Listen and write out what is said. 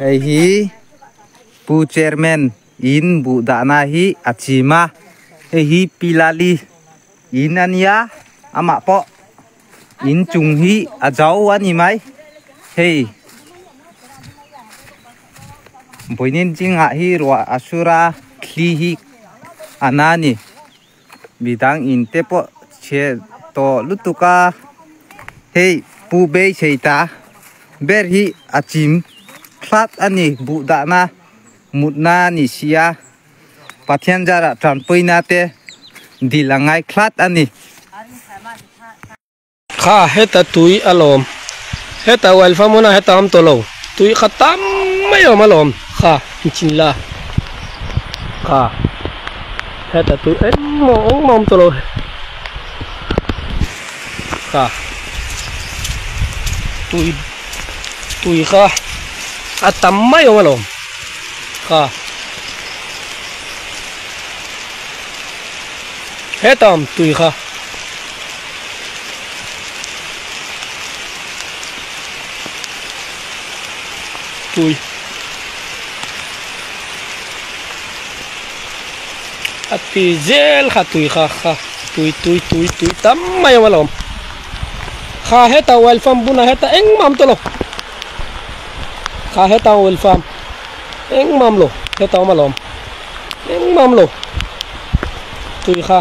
hi pu chairman in bu dana hi achima hi pilali in ania ama po in chung hi ajau ani mai hey boinin jinga hi ro asura khli hi anani bidang in tepo che to lutuka hey pu be cheita ber hi achim klat ani bu dana mutna ni sia pathian jara tranpoina te dilangai klat ani kha heta tui alom heta wal famuna heta am tolo tui khatam mayo malom kha chinla kha heta tui mom tolo kha tui kha atam mayo malom kha hetam tui kha tui ati zel kha tui kha kha tui tam mayo malom kha heta wal fam buna heta eng mam tolo kha heta wal fam eng mam lo heta malom eng mam lo tui kha